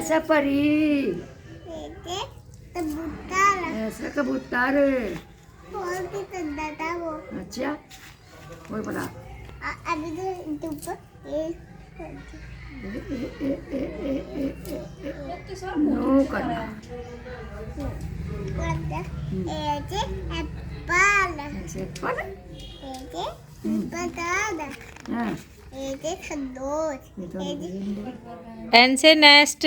ऐसा परी, कबूतर ऐसा कबूतर। बहुत ही सुंदर था वो। अच्छा और बड़ा अभी तो नो करना। एप्पल ऐसे पर बदाम हाँ खरगोश ये तो N से nest,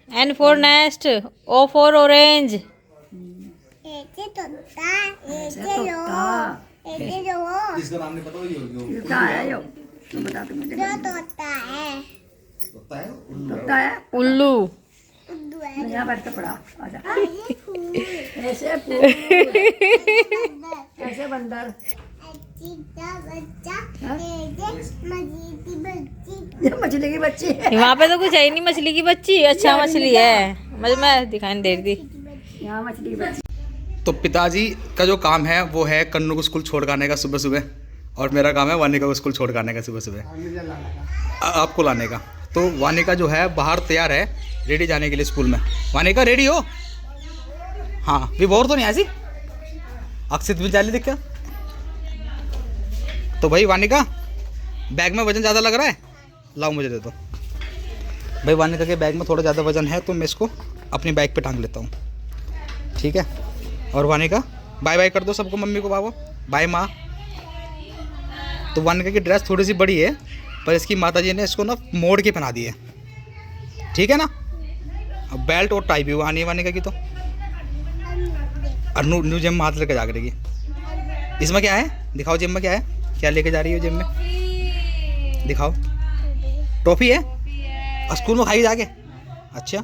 N for nest, O for orange. तोता ऐसा तोता। इसका नाम नहीं पता वही होगी ये क्या है यो? तुम बता दो मुझे। जो तोता है होता है उल्लू तोता है। उल्लू। उल्लू है। यहाँ बैठ के पड़ा। आजा। ये फूल ऐसे फूल, बंदर ऐसे बंदर। चीता बच्चा हाँ? मजीद की बच्ची ये मछली की बच्ची है। वहाँ पे तो कुछ है ही नहीं मछली की बच्ची। अच्छा मछली है, मैं दिखाई नहीं दे रही थी। यहाँ मछली की बच्ची। तो पिताजी का जो काम है वो है कन्नू को स्कूल छोड़ कर आने का सुबह सुबह, और मेरा काम है वानिका को स्कूल छोड़ कर आने का सुबह सुबह। आपको लाने का। तो वानिका जो है बाहर तैयार है रेडी जाने के लिए स्कूल में। वानिका रेडी हो? हाँ भी बोर तो नहीं ऐसी? अक्षित भी चाली दिख क्या? तो भाई वानिका बैग में वजन ज़्यादा लग रहा है, लाओ मुझे दे दो। भाई वानिका के बैग में थोड़ा ज़्यादा वजन है तो मैं इसको अपनी बैग पे टांग लेता हूँ, ठीक है। और वानिका बाय बाय कर दो सबको, मम्मी को बाबा बाय माँ। तो वानिका की ड्रेस थोड़ी सी बड़ी है पर इसकी माताजी ने इसको ना मोड़ के पहना दी है, ठीक है ना। अब बेल्ट और टाई भी आनी है वानिका की। तो और न्यू जिम में हाथ लेकर जा करेगी। इसमें क्या है दिखाओ, जिम में क्या है, क्या लेके जा रही हो जिम में, दिखाओ। टॉफी है और स्कूल में खाई जाके। अच्छा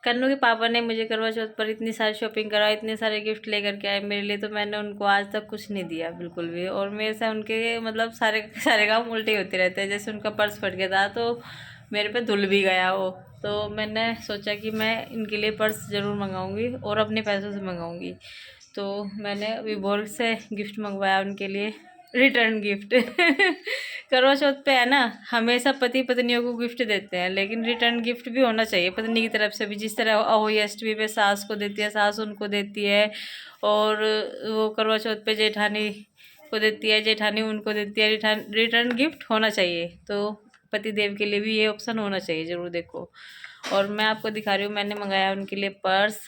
कन्नू के पापा ने मुझे करवा चौथ पर इतनी सारी शॉपिंग कराई, इतने सारे गिफ्ट लेकर के आए मेरे लिए, तो मैंने उनको आज तक कुछ नहीं दिया बिल्कुल भी। और मेरे से उनके मतलब सारे काम उल्टे होते रहते हैं। जैसे उनका पर्स फट गया था तो मेरे पे धुल भी गया वो, तो मैंने सोचा कि मैं इनके लिए पर्स ज़रूर मंगाऊंगी और अपने पैसों से मंगाऊंगी। तो मैंने विभोर से गिफ्ट मंगवाया उनके लिए, रिटर्न गिफ्ट। करवा चौथ पे है ना, हमेशा पति पत्नियों को गिफ्ट देते हैं, लेकिन रिटर्न गिफ्ट भी होना चाहिए पत्नी की तरफ से भी। जिस तरह अहोई अष्टमी पे सास को देती है, सास उनको देती है, और वो करवा चौथ पे जेठानी को देती है, जेठानी उनको देती है। रिटर्न गिफ्ट होना चाहिए, तो पति देव के लिए भी ये ऑप्शन होना चाहिए ज़रूर। देखो, और मैं आपको दिखा रही हूँ, मैंने मंगाया उनके लिए पर्स।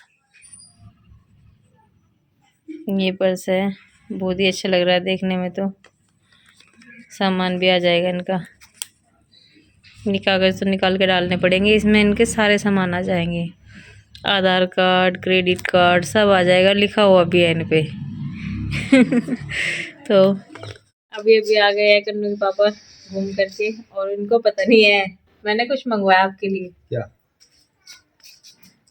ये पर्स है, बहुत ही अच्छा लग रहा है देखने में। तो सामान भी आ जाएगा इनका, कागज तो निकाल के डालने पड़ेंगे इसमें, इनके सारे सामान आ जाएंगे। आधार कार्ड, क्रेडिट कार्ड सब आ जाएगा, लिखा हुआ भी है इन पे। तो अभी आ गए हैं कन्नू के पापा घूम करके, और इनको पता नहीं है मैंने कुछ मंगवाया आपके लिए। क्या?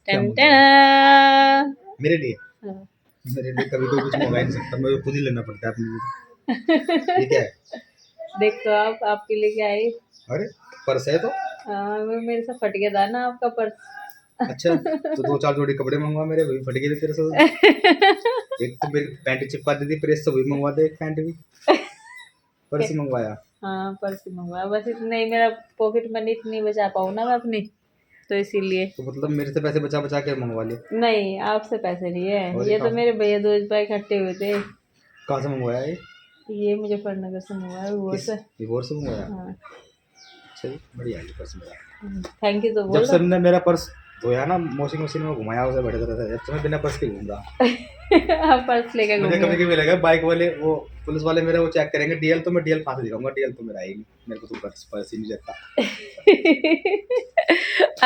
टन टन। मेरे लिए? हाँ। मेरे लिए कभी कोई कुछ मंगा नहीं सकता, मुझे खुद ही लेना पड़ता है अपने लिए। ठीक है, देखो आप, आपके लिए क्या है? अरे पर्स है तो। हाँ, वो मेरे से फट गया था ना आपका पर्स। अच्छा तो 2-4 जोड़ी कपड़े मंगवा, मेरे वही फट गए थे तेरे से। एक तो मेरी पैंट चिपका दी थी प्रेस से, वही मंगवा दे एक पैंट भी। पर्स ही मंगवाया। हाँ पर्स ही मंगवाया, बस इतने ही, मेरा पॉकेट मनी इतनी बचा पाऊँ ना मैं अपनी, तो इसीलिए। तो मतलब मेरे से पैसे बचा बचा के मंगवा लिए? नहीं आपसे पैसे नहीं है, और ये कहाँ? तो मेरे भैया 2 रुपए इकट्ठे हुए थे। कहाँ से मंगवाया ये मुजफ्फरनगर से मंगवाया, वो से। विभोर से मंगवाया? हाँ सही, बढ़िया है ये पर्स मेरा। थैंक यू तो जब बोल से हमने मेरा पर्स धोया ना, वॉशिंग मशीन में घुमाया उसे बड़े तरह से, जब से मैं बिना पर्स के घूम रहा। आप पर्स लेकर मुझे घूमिए। कभी कभी लगा बाइक वाले, वो पुलिस वाले मेरे वो चेक करेंगे डीएल, तो मैं डीएल कहाँ से दिखाऊंगा, डीएल तो मेरा ही नहीं, मेरे को तो पर्स ही नहीं देता।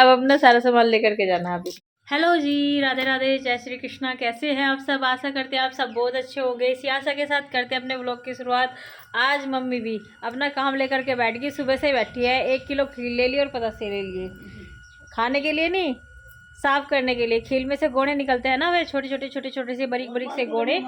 अब अपना सारा सामान लेकर के जाना अभी। हेलो जी, राधे राधे, जय श्री कृष्णा। कैसे हैं आप सब? आशा करते हैं आप सब बहुत अच्छे हो गए। इसी आशा के साथ करते हैं अपने व्लॉग की शुरुआत। आज मम्मी भी अपना काम लेकर के बैठ गई, सुबह से ही बैठी है। 1 किलो खील ले ली और पतासे ले लिए, खाने के लिए नहीं, साफ करने के लिए। खील में से गोने निकलते हैं ना, वे छोटे से बारीक से गोने,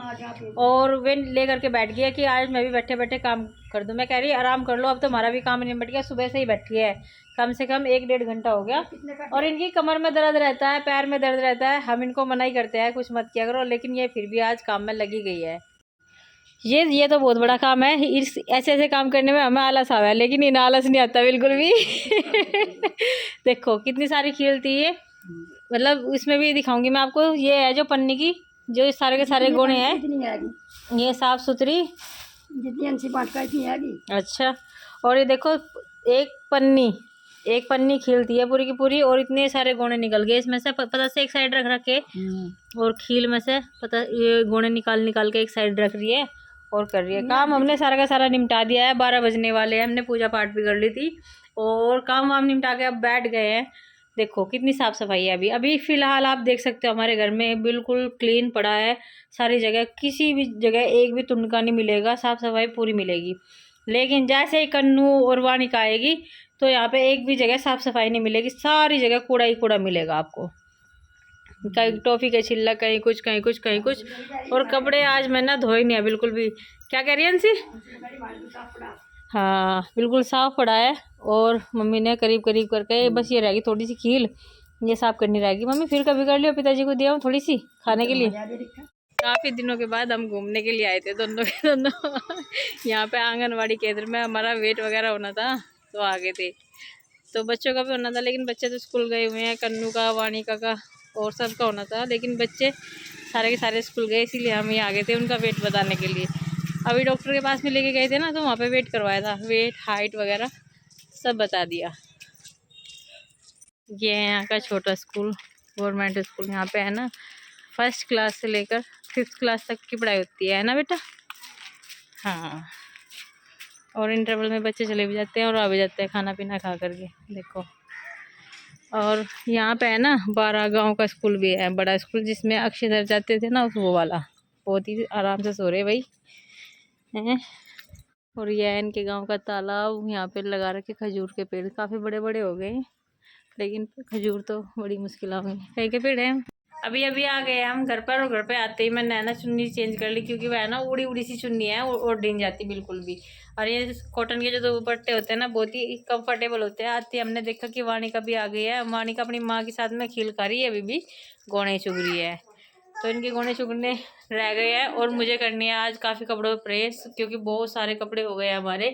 और वे ले करके बैठ गया कि आज मैं भी बैठे बैठे काम कर दूं। मैं कह रही आराम कर लो, अब तो हमारा भी काम निपट गया, सुबह से ही बैठी है, कम से कम 1-1.5 घंटा हो गया। और इनकी कमर में दर्द रहता है, पैर में दर्द रहता है, हम इनको मना ही करते हैं कुछ मत किया करो, लेकिन ये फिर भी आज काम में लगी गई है। ये तो बहुत बड़ा काम है, इस ऐसे काम करने में हमें आलस आवा है, लेकिन इन आलस नहीं आता बिल्कुल भी। देखो कितनी सारी खील थी ये, मतलब इसमें भी दिखाऊंगी मैं आपको। ये है जो पन्नी की जो सारे के सारे गोने हैं, इतनी आएगी ये साफ सुथरी जितनी अंशी बांट का इतनी आएगी। अच्छा। और ये देखो एक पन्नी खीलती है पूरी की पूरी, और इतने सारे गोने निकल गए इसमें से। पता से एक साइड रख रखे और खील में से पता ये गोने निकाल के एक साइड रख रही है और कर रही है काम। हमने सारा का सारा निपटा दिया है, 12 बजने वाले हैं। हमने पूजा पाठ भी कर ली थी और काम वाम निपटा के अब बैठ गए हैं। देखो कितनी साफ़ सफाई है। अभी फ़िलहाल आप देख सकते हो हमारे घर में बिल्कुल क्लीन पड़ा है सारी जगह, किसी भी जगह एक भी तुनका नहीं मिलेगा, साफ़ सफाई पूरी मिलेगी। लेकिन जैसे ही कन्नू और वानिका आएगी तो यहाँ पे एक भी जगह साफ़ सफाई नहीं मिलेगी, सारी जगह कूड़ा ही कूड़ा मिलेगा आपको। कहीं टॉफ़ी का छिल्ला, कहीं कुछ कहीं कुछ कहीं कुछ। और कपड़े आज मैं ना धोए नहीं है बिल्कुल भी। क्या कह रही है अंशी? हाँ बिल्कुल साफ़ पड़ा है। और मम्मी ने करीब करीब करके बस ये रहेगी थोड़ी सी खील, ये साफ़ करनी रहेगी। मम्मी फिर कभी कर लियो, पिताजी को दिया हूँ थोड़ी सी खाने के लिए। काफ़ी दिनों के बाद हम घूमने के लिए आए थे दोनों के दोनों। यहाँ पे आंगनवाड़ी केंद्र में हमारा वेट वगैरह होना था तो आ गए थे। तो बच्चों का भी होना था लेकिन बच्चे तो स्कूल गए हुए हैं, कन्नू का, वानिका का और सबका होना था, लेकिन बच्चे सारे के सारे स्कूल गए, इसीलिए हम ये आ गए थे उनका वेट बताने के लिए। अभी डॉक्टर के पास में लेके गए थे ना, तो वहाँ पे वेट करवाया था, वेट हाइट वगैरह सब बता दिया। ये है यहाँ का छोटा स्कूल, गवर्नमेंट स्कूल। यहाँ पे है ना 1st क्लास से लेकर 5th क्लास तक की पढ़ाई होती है ना बेटा? हाँ। और इंटरवल में बच्चे चले भी जाते हैं और आ भी जाते हैं खाना पीना खा करके। देखो, और यहाँ पे है ना 12 गांव का स्कूल भी है, बड़ा स्कूल जिसमें अक्षयधर जाते थे ना, वो वाला। बहुत ही आराम से सो रहे भाई हैं। और यह है इनके गांव का तालाब। यहाँ पे लगा रखे खजूर के पेड़, काफ़ी बड़े बड़े हो गए लेकिन खजूर तो बड़ी मुश्किल आ गई। कई के पेड़ हैं। अभी आ गए हम घर पर, और घर पे आते ही मैंने ना चुन्नी चेंज कर ली, क्योंकि वह ना उड़ी उड़ी सी चुन्नी है और डिंग जाती बिल्कुल भी। और ये कॉटन के जो दुपट्टे होते हैं ना बहुत ही कंफर्टेबल होते हैं। आती हमने देखा कि वानिका भी आ गई है। वानिका अपनी माँ के साथ में खील खा रही है, अभी भी गोने चुग रही है। तो इनके गोने चुगने रह गए हैं और मुझे करनी है आज काफ़ी कपड़ों पर प्रेस, क्योंकि बहुत सारे कपड़े हो गए हैं हमारे।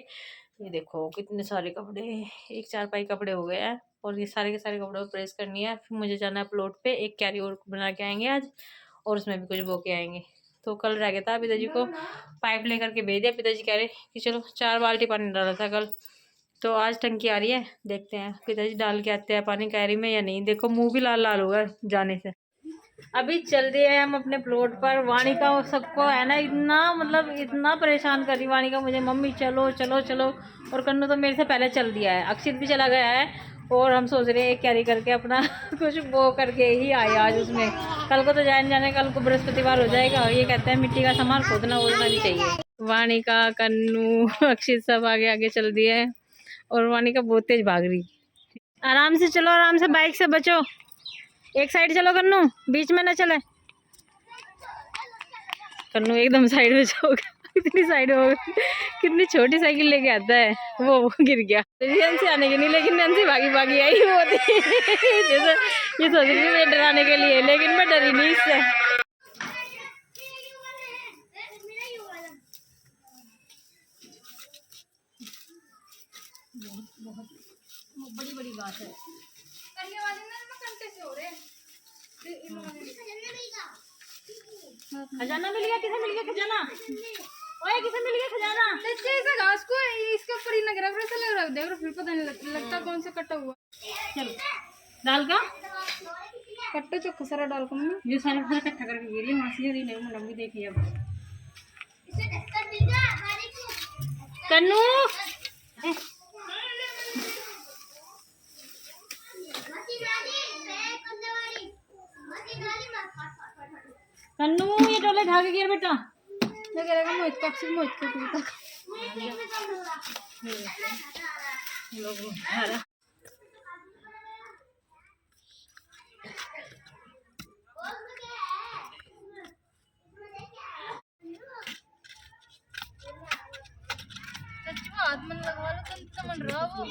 ये देखो कितने सारे कपड़े, 1 4 कपड़े हो गए हैं और ये सारे के सारे कपड़ों पर प्रेस करनी है। फिर मुझे जाना है प्लॉट पे, एक कैरी और बना के आएंगे आज और उसमें भी कुछ बो के आएंगे। तो कल रह गया था, पिताजी को पाइप लेकर के भेज दिया। पिताजी कह रहे कि चलो 4 बाल्टी पानी डाला था कल, तो आज टंकी आ रही है, देखते हैं पिताजी डाल के आते हैं पानी कैरी में या नहीं। देखो मुँह भी लाल लाल होगा जाने से। अभी चल दिए हैं हम अपने प्लॉट पर। वानिका सबको है ना इतना मतलब इतना परेशान कर रही वानिका मुझे, मम्मी चलो चलो चलो। और कन्नू तो मेरे से पहले चल दिया है, अक्षित भी चला गया है। और हम सोच रहे हैं कैरी करके अपना कुछ बो करके ही आए आज उसमें। कल को तो जाने कल को बृहस्पतिवार हो जाएगा। ये कहते हैं मिट्टी का सामान खोदना वोदना नहीं चाहिए। वानिका, कन्नू, अक्षित सब आगे आगे चल दिए है और वानिका बहुत तेज भाग रही। आराम से चलो, आराम से, बाइक से बचो। एक साइड चलो कन्नू, बीच में ना चले। कन्नू एकदम साइड में जाओगे, कितनी साइड हो गई। कितनी छोटी साइकिल लेके आता है वो गिर गया। नैन्सी आने की नहीं, लेकिन नैन्सी भागी भागी आई वो जैसे ये सोच रही थी डराने के लिए, लेकिन मैं डरी नहीं इससे। बड़ी बड़ी बात है। खजाना मिल गया, किसे मिल गया खजाना? ओए किसे मिल गया खजाना? ऐसा घास को इसके ऊपर ही ना गिरा, ऐसा लग रहा है। देखो फिर पता नहीं लगता कौन सा कट्टा हुआ। चलो दाल का कट्टा चोखा सारा डाल को मम्मी, ये सारा इकट्ठा करके गिरी वहां से नहीं मुंडा देखिए। अब कन्नू कन्नू ये टोले खा के गिर बेटा। लगे मोहित का अक्सर मोहित का हाथ में लगवा लो तो मन रहा वो।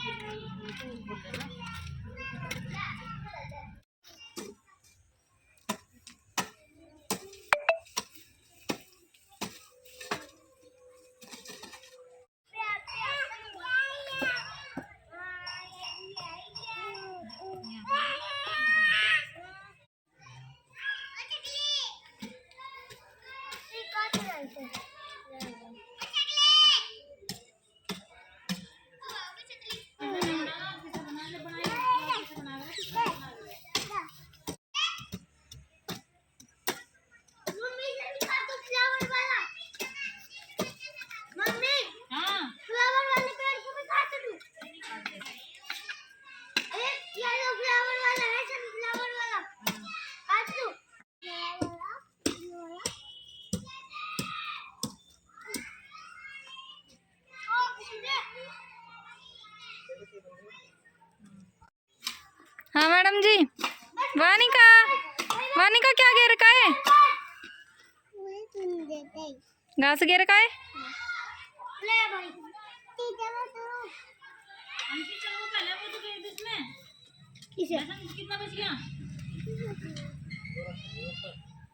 हाँ मैडम जी। वानिका, वानिका क्या गिर रखा है? वही सुन देते हैं। घास गिर रखा है। ले भाई टीचर तो किसे कितना बच गया?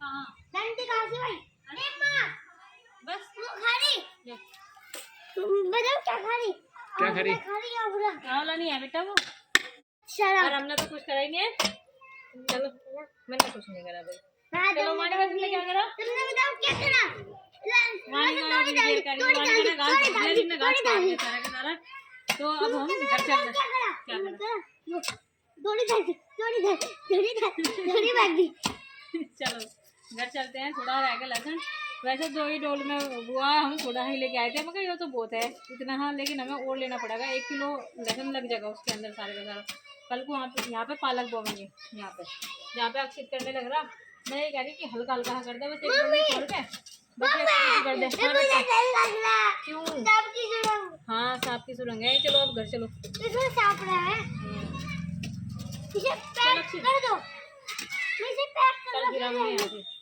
हाँ डंडी कहाँ से भाई? अरे माँ बस वो खाली बताओ क्या खाली? क्या खरी? खाली क्या बोला? वाला नहीं है बेटा वो, शराब। और हमने तो कुछ करा ही नहीं है। चलो मैंने कुछ नहीं करा भाई। हाँ, चलो वानिका तुमने क्या करा? तुमने बताओ क्या करा? वानिका ने घास काट दिया सारा का सारा। तो अब हम घर चल रहे हैं। क्या करा? थोड़ी भाग दी। चलो घर चलते हैं, थोड़ा रह गया लहसुन। वैसे 2 ही डोल में हुआ, हम थोड़ा ही लेके आए थे, मगर ये तो बहुत है इतना। हाँ लेकिन हमें और लेना पड़ेगा, 1 किलो लहसुन लग जाएगा उसके अंदर सारे का सारा। कल को यहाँ पे पालक बोएंगे, यहाँ पे जहाँ पे अक्षित करने लग रहा। मैं ये कह रही कि हल्का हल्का कर दे, बस एक डोल छोड़ के बस एक कर दे। क्यों? हाँ सांप की सुरंग है। चलो अब घर चलो। इसमें सांप रहा है। इसे पैक कर दो। इसे पैक कर कल दो। गिरा मैंने यहाँ पे।